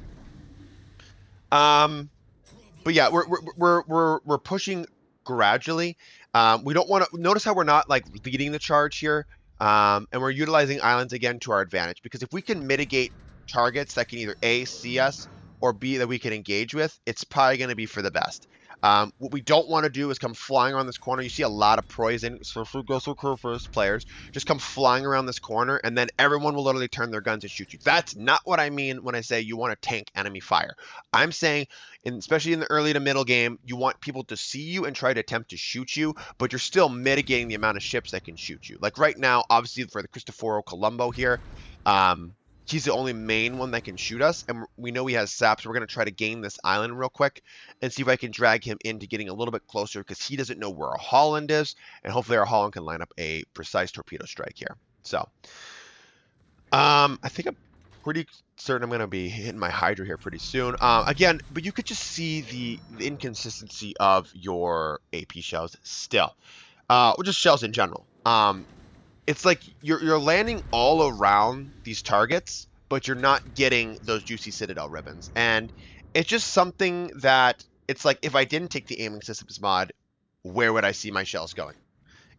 but yeah, we're pushing gradually. We don't want to notice how we're not like leading the charge here. And we're utilizing islands again to our advantage, because if we can mitigate targets that can either A, see us, or B, that we can engage with, it's probably going to be for the best. What we don't want to do is come flying around this corner. You see a lot of Preussen, so first players just come flying around this corner, and then everyone will literally turn their guns and shoot you. That's not what I mean when I say you want to tank enemy fire. I'm saying, especially in the early to middle game, you want people to see you and try to attempt to shoot you, but you're still mitigating the amount of ships that can shoot you. Like right now, obviously for the Cristoforo Colombo here, he's the only main one that can shoot us, and we know he has SAP, so we're going to try to gain this island real quick and see if I can drag him into getting a little bit closer, because he doesn't know where our Holland is, and hopefully our Holland can line up a precise torpedo strike here. So, I think I'm pretty certain I'm going to be hitting my Hydra here pretty soon. Again, but you could just see the inconsistency of your AP shells still, or just shells in general. It's like you're landing all around these targets, but you're not getting those juicy Citadel ribbons. And it's just something that, it's like, if I didn't take the aiming systems mod, where would I see my shells going?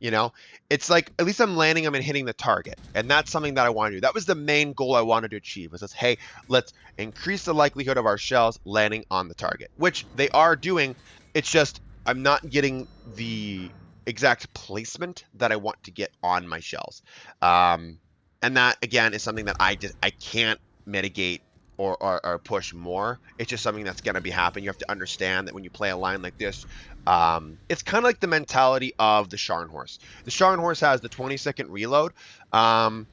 You know, it's like, at least I'm landing them and hitting the target. And that's something that I want to do. That was the main goal I wanted to achieve, was this, hey, let's increase the likelihood of our shells landing on the target, which they are doing. It's just, I'm not getting the exact placement that I want to get on my shells. And that, again, is something that I can't mitigate or push more. It's just something that's going to be happening. You have to understand that when you play a line like this, it's kind of like the mentality of the Scharnhorst. The Scharnhorst has the 20-second reload. And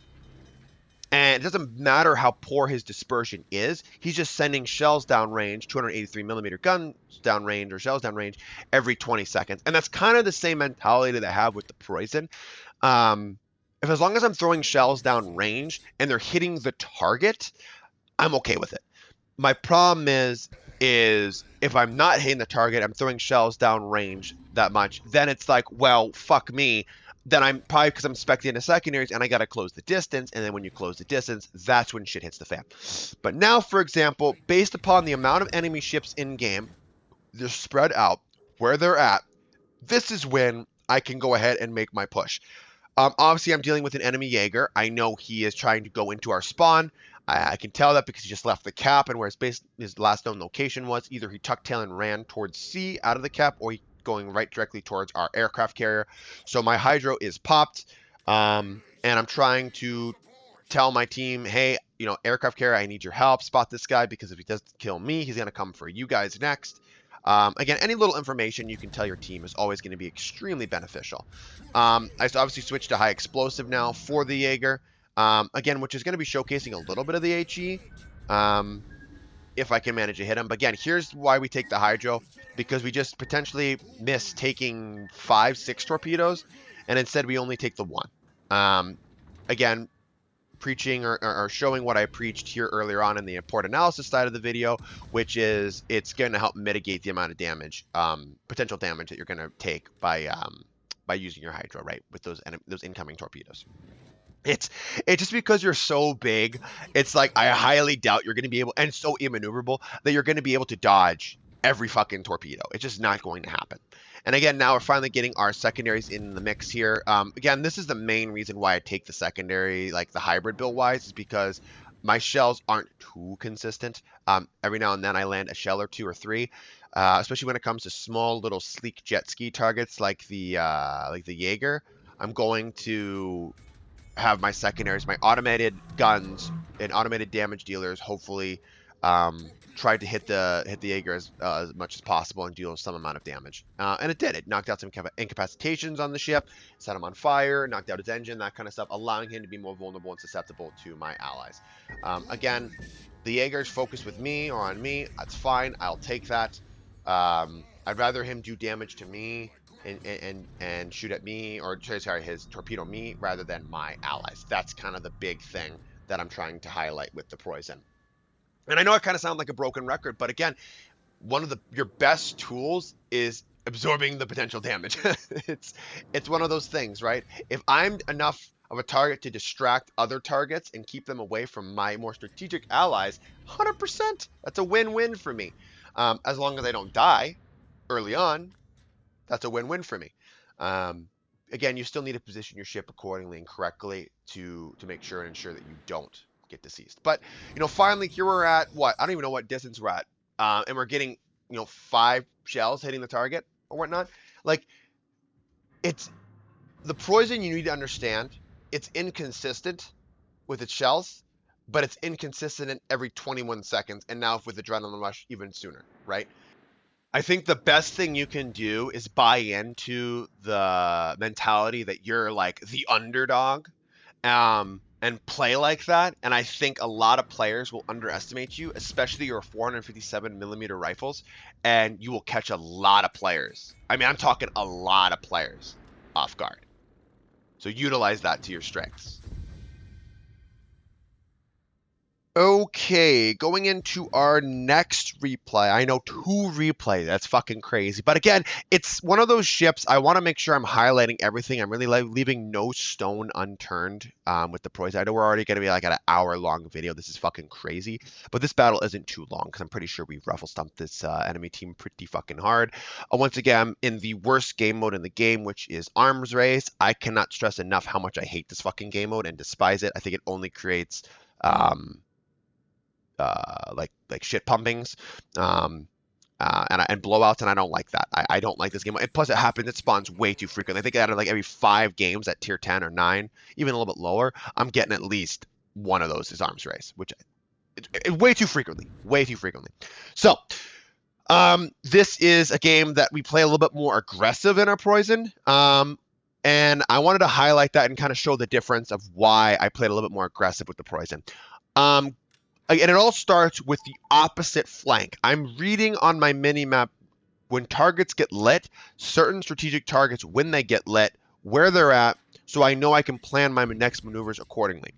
it doesn't matter how poor his dispersion is. He's just sending shells downrange, 283 millimeter guns downrange, or shells downrange, every 20 seconds. And that's kind of the same mentality that I have with the Preussen. If, as long as I'm throwing shells downrange and they're hitting the target, I'm okay with it. My problem is if I'm not hitting the target, I'm throwing shells downrange that much, then it's like, well, fuck me. Then I'm probably, because I'm spec'd into secondaries and I got to close the distance. And then when you close the distance, that's when shit hits the fan. But now, for example, based upon the amount of enemy ships in game, they're spread out where they're at, this is when I can go ahead and make my push. Obviously, I'm dealing with an enemy Jaeger. I know he is trying to go into our spawn. I can tell that because he just left the cap, and where his last known location was, either he tucked tail and ran towards C out of the cap, or he going right directly towards our aircraft carrier. So my hydro is popped, and I'm trying to tell my team, hey, aircraft carrier, I need your help. Spot this guy, because if he doesn't kill me, he's going to come for you guys next. Again, any little information you can tell your team is always going to be extremely beneficial. I obviously switched to high explosive now for the Jaeger, again, which is going to be showcasing a little bit of the HE, if I can manage to hit him. But again, here's why we take the hydro, because we just potentially miss taking 5-6 torpedoes, and instead we only take the one. Again, preaching or showing what I preached here earlier on in the port analysis side of the video, which is it's going to help mitigate the amount of damage, potential damage that you're going to take by using your hydro, right, with those incoming torpedoes. It's just because you're so big, it's like I highly doubt you're going to be able, and so immaneuverable, that you're going to be able to dodge every fucking torpedo. It's just not going to happen. And again, now we're finally getting our secondaries in the mix here. Again, this is the main reason why I take the secondary, like the hybrid build wise, is because my shells aren't too consistent. Every now and then I land a shell or 2 or 3, especially when it comes to small little sleek jet ski targets like the Jaeger. I'm going to have my secondaries, my automated guns and automated damage dealers, hopefully tried to hit the Jaeger as much as possible and deal some amount of damage. And it did. It knocked out some incapacitations on the ship, set him on fire, knocked out his engine, that kind of stuff, allowing him to be more vulnerable and susceptible to my allies. Again, the Jaeger's focused with me or on me. That's fine. I'll take that. I'd rather him do damage to me and shoot at me, or sorry, his torpedo me, rather than my allies. That's kind of the big thing that I'm trying to highlight with the Preussen. And I know I kind of sound like a broken record, but again, one of your best tools is absorbing the potential damage. It's one of those things, right? If I'm enough of a target to distract other targets and keep them away from my more strategic allies, 100%, that's a win-win for me. As long as I don't die early on, that's a win-win for me. again, you still need to position your ship accordingly and correctly to make sure and ensure that you don't get deceased. But finally, here we're at what? I don't even know what distance we're at, and we're getting 5 shells hitting the target or whatnot. Like, it's the Preussen. You need to understand it's inconsistent with its shells, but it's inconsistent in every 21 seconds, and now with Adrenaline Rush even sooner, right? I think the best thing you can do is buy into the mentality that you're like the underdog, and play like that. And I think a lot of players will underestimate you, especially your 457 millimeter rifles, and you will catch a lot of players. I mean, I'm talking a lot of players off guard. So utilize that to your strengths. Okay, going into our next replay. I know 2 replay. That's fucking crazy. But again, it's one of those ships. I want to make sure I'm highlighting everything. I'm really leaving no stone unturned with the Preussen. I know we're already going to be like at an hour-long video. This is fucking crazy. But this battle isn't too long because I'm pretty sure we've ruffle stumped this enemy team pretty fucking hard. Once again, in the worst game mode in the game, which is Arms Race, I cannot stress enough how much I hate this fucking game mode and despise it. I think it only creates like shit pumpings, and blowouts, and I don't like that. I don't like this game. And plus, it spawns way too frequently. I think out of like every 5 games at tier 10 or 9, even a little bit lower, I'm getting at least one of those is Arms Race, which way too frequently, way too frequently. So, this is a game that we play a little bit more aggressive in our Preussen. And I wanted to highlight that and kind of show the difference of why I played a little bit more aggressive with the Preussen. And it all starts with the opposite flank. I'm reading on my mini-map when targets get lit, certain strategic targets, when they get lit, where they're at, so I know I can plan my next maneuvers accordingly.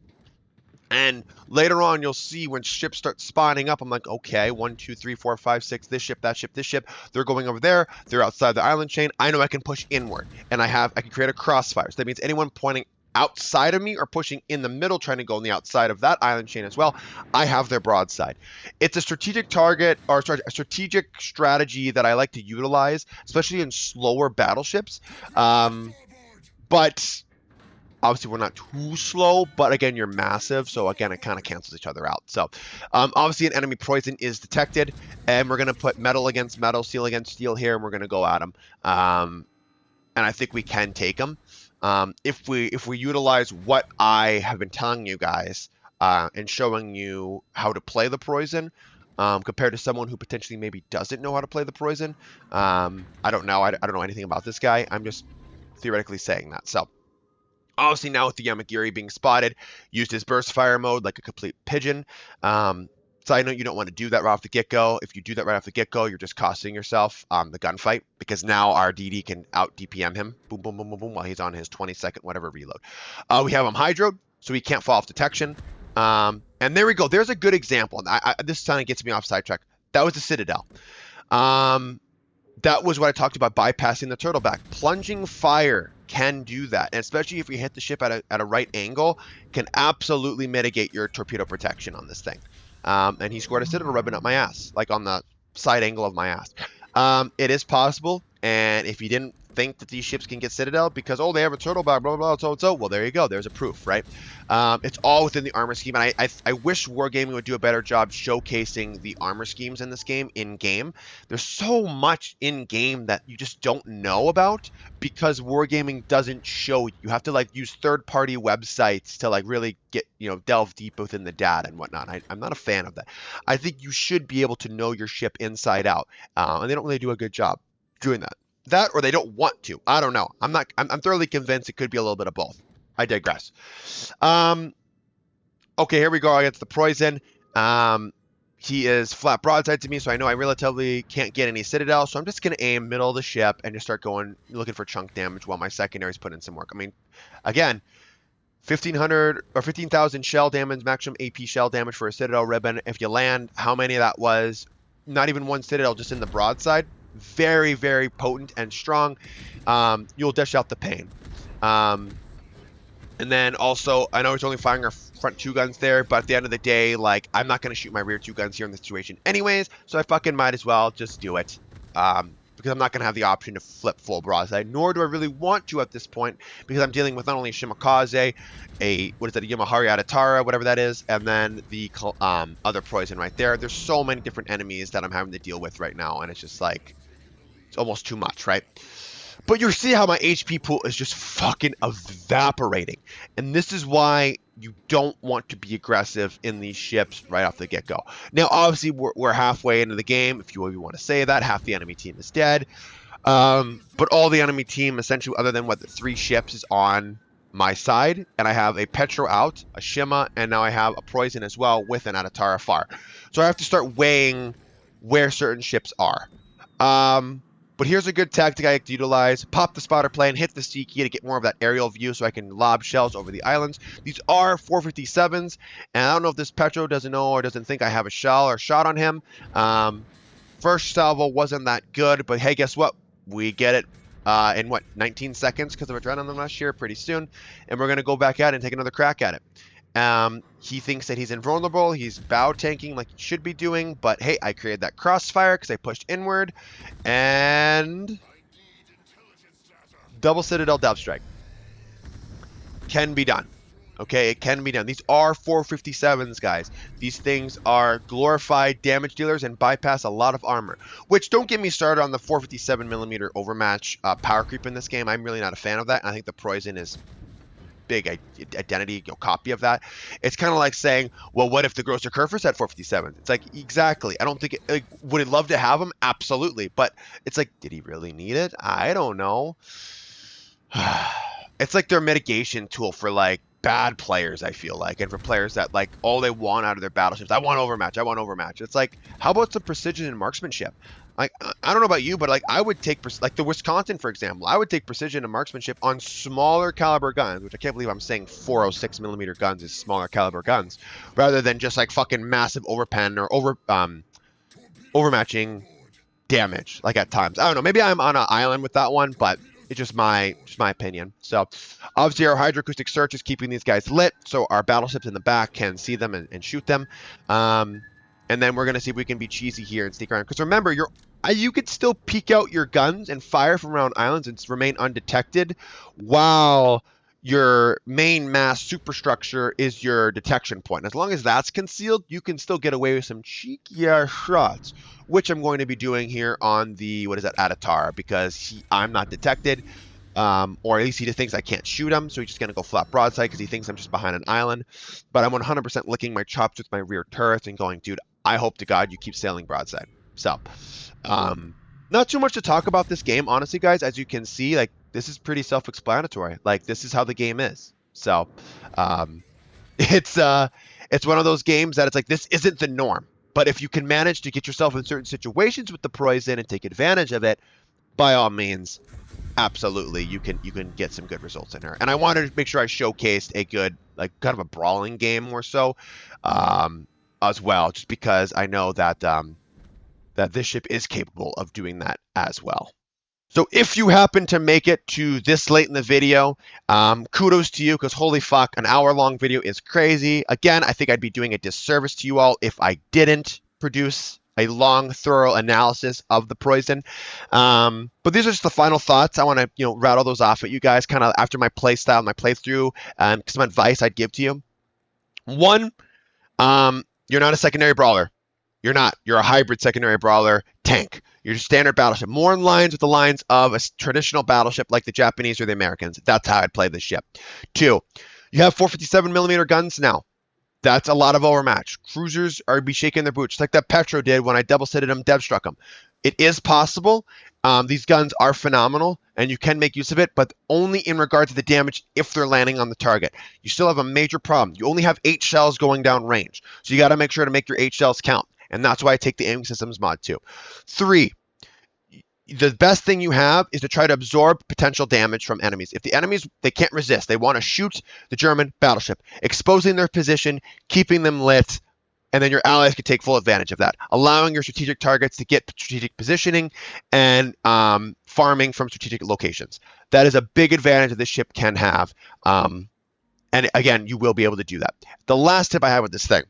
And later on, you'll see when ships start spawning up, I'm like, okay, 1, 2, 3, 4, 5, 6, this ship, that ship, this ship. They're going over there. They're outside the island chain. I know I can push inward, and I can create a crossfire. So that means anyone pointing outside of me or pushing in the middle, trying to go on the outside of that island chain as well, I have their broadside. It's a strategic target, or a strategic strategy that I like to utilize, especially in slower battleships. But obviously we're not too slow, but again, you're massive, so again, it kind of cancels each other out. So obviously an enemy Preussen is detected, and we're going to put metal against metal, steel against steel here, and we're going to go at them. And I think we can take them. If we utilize what I have been telling you guys and showing you how to play the Preussen, compared to someone who potentially maybe doesn't know how to play the Preussen, I don't know. I don't know anything about this guy. I'm just theoretically saying that. So obviously now with the Yamagiri being spotted, used his burst fire mode like a complete pigeon. So I know you don't want to do that right off the get-go. If you do that right off the get-go, you're just costing yourself the gunfight, because now our DD can out DPM him, boom, boom, boom, boom, boom, while he's on his 20-second whatever reload. We have him hydroed, so he can't fall off detection. And there we go. There's a good example. This kind of gets me off sidetrack. That was the Citadel. That was what I talked about, bypassing the turtleback. Plunging fire can do that, and especially if you hit the ship at a right angle, can absolutely mitigate your torpedo protection on this thing. And he scored a Citadel rubbing up my ass, like on the side angle of my ass. It is possible, and if you didn't think that these ships can get Citadel because, oh, they have a turtleback, blah, blah, blah, so, well, there you go. There's a proof, right? It's all within the armor scheme, and I wish Wargaming would do a better job showcasing the armor schemes in this game in-game. There's so much in-game that you just don't know about because Wargaming doesn't show you. You have to, like, use third-party websites to, like, really get, delve deep within the data and whatnot. I'm not a fan of that. I think you should be able to know your ship inside out, and they don't really do a good job doing that. That, or they don't want to. I don't know. I'm thoroughly convinced it could be a little bit of both. I digress. Okay, here we go against the Preussen. He is flat broadside to me, so I know I relatively can't get any Citadel, so I'm just going to aim middle of the ship and just start going, looking for chunk damage while my secondaries put in some work. I mean, again, 1,500 or 15,000 shell damage, maximum AP shell damage for a Citadel ribbon. If you land, how many of that was? Not even one Citadel, just in the broadside. Very, very potent and strong. You'll dish out the pain. And then also, I know it's only firing our front 2 guns there, but at the end of the day, like, I'm not going to shoot my rear 2 guns here in this situation anyways, so I fucking might as well just do it. because I'm not going to have the option to flip full broadside, nor do I really want to at this point, because I'm dealing with not only Shimakaze, a Yamahari Adatara, whatever that is, and then the other Preussen right there. There's so many different enemies that I'm having to deal with right now, and it's just like, it's almost too much, right? But you see how my HP pool is just fucking evaporating. And this is why you don't want to be aggressive in these ships right off the get-go. Now, obviously, we're halfway into the game. If you want to say that, half the enemy team is dead. But all the enemy team, essentially, other than what the 3 ships, is on my side. And I have a Petro out, a Shima, and now I have a Preussen as well with an Adatara far. So I have to start weighing where certain ships are. But here's a good tactic I like to utilize. Pop the spotter plane, hit the C key to get more of that aerial view so I can lob shells over the islands. These are 457s, and I don't know if this Petro doesn't know or doesn't think I have a shell or shot on him. First salvo wasn't that good, but hey, guess what? We get it in, 19 seconds because of adrenaline rush here pretty soon, and we're going to go back at it and take another crack at it. He thinks that he's invulnerable. He's bow tanking like he should be doing, but hey, I created that crossfire because I pushed inward, and double Citadel Dove Strike can be done. Okay, it can be done. These are 457s, guys. These things are glorified damage dealers and bypass a lot of armor, which, don't get me started on the 457mm overmatch power creep in this game. I'm really not a fan of that, and I think the Preussen is big identity copy of that. It's kind of like saying, well, what if the Grosser Kurfürst had 457? It's like, exactly. I don't think it, like, would he love to have them? Absolutely. But it's like, did he really need it? I don't know. It's like their mitigation tool for like bad players, I feel like, and for players that like all they want out of their battleships. I want overmatch. It's like, how about some precision and marksmanship? Like, I don't know about you, but like I would take, like the Wisconsin, for example, I would take precision and marksmanship on smaller caliber guns, which I can't believe I'm saying 406mm guns is smaller caliber guns, rather than just like fucking massive overpen or overmatching damage. Like at times, I don't know. Maybe I'm on an island with that one, but it's just my opinion. So obviously our hydroacoustic search is keeping these guys lit, so our battleships in the back can see them and shoot them. And then we're going to see if we can be cheesy here and sneak around. Because remember, you could still peek out your guns and fire from around islands and remain undetected, while your main mass superstructure is your detection point. As long as that's concealed, you can still get away with some cheekier shots, which I'm going to be doing here on the, Adatara, because I'm not detected. Or at least he just thinks I can't shoot him, so he's just going to go flat broadside because he thinks I'm just behind an island. But I'm 100% licking my chops with my rear turrets and going, dude, I hope to God you keep sailing broadside. So, not too much to talk about this game, honestly, guys. As you can see, like, this is pretty self-explanatory. Like, this is how the game is. So, it's one of those games that it's like, this isn't the norm. But if you can manage to get yourself in certain situations with the Preussen and take advantage of it, by all means, absolutely, you can get some good results in here. And I wanted to make sure I showcased a good, like, kind of a brawling game more so, as well, just because I know that that this ship is capable of doing that as well. So if you happen to make it to this late in the video, kudos to you, because holy fuck, an hour-long video is crazy. Again, I think I'd be doing a disservice to you all if I didn't produce a long, thorough analysis of the Preussen. But these are just the final thoughts. I want to, rattle those off at you guys, kind of after my play style, my playthrough, some advice I'd give to you. One, you're not a secondary brawler. You're not. You're a hybrid secondary brawler tank. You're just standard battleship. More in lines with the lines of a traditional battleship like the Japanese or the Americans. That's how I'd play this ship. Two, you have 457mm guns now. That's a lot of overmatch. Cruisers are be shaking their boots, like that Petro did when I double-sided him, dev struck him. It is possible. These guns are phenomenal, and you can make use of it, but only in regard to the damage if they're landing on the target. You still have a major problem. You only have 8 shells going down range, so you got to make sure to make your 8 shells count, and that's why I take the aiming systems mod too. 3, the best thing you have is to try to absorb potential damage from enemies. If the enemies, they can't resist, they want to shoot the German battleship, exposing their position, keeping them lit, and then your allies can take full advantage of that, allowing your strategic targets to get strategic positioning and farming from strategic locations. That is a big advantage that this ship can have. And again, you will be able to do that. The last tip I have with this thing,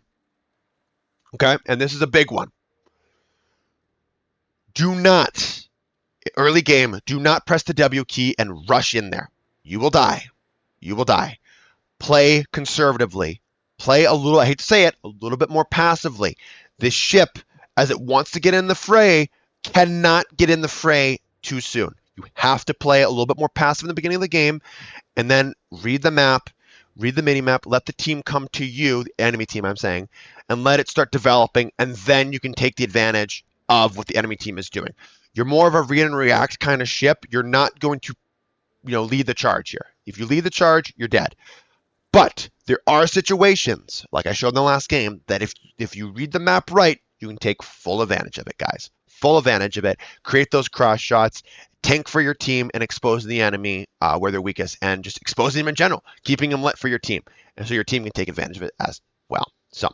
okay, and this is a big one. Do not Early game, do not press the W key and rush in there. You will die. You will die. Play conservatively. Play a little, I hate to say it, a little bit more passively. This ship, as it wants to get in the fray, cannot get in the fray too soon. You have to play a little bit more passive in the beginning of the game, and then read the map, read the mini-map, let the team come to you, the enemy team I'm saying, and let it start developing, and then you can take the advantage of what the enemy team is doing. You're more of a read and react kind of ship. You're not going to, lead the charge here. If you lead the charge, you're dead. But there are situations, like I showed in the last game, that if you read the map right, you can take full advantage of it, guys. Full advantage of it. Create those cross shots, tank for your team, and expose the enemy where they're weakest, and just exposing them in general, keeping them lit for your team, and so your team can take advantage of it as well. So,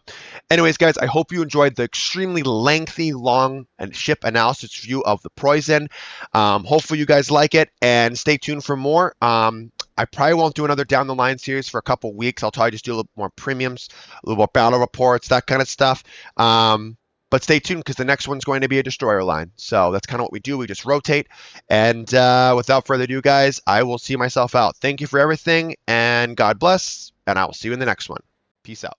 anyways, guys, I hope you enjoyed the extremely lengthy, long, and ship analysis view of the Preussen. Hopefully you guys like it, and stay tuned for more. I probably won't do another down the line series for a couple weeks. I'll probably just do a little more premiums, a little more battle reports, that kind of stuff. But stay tuned because the next one's going to be a destroyer line. So that's kind of what we do. We just rotate. And without further ado, guys, I will see myself out. Thank you for everything, and God bless, and I will see you in the next one. Peace out.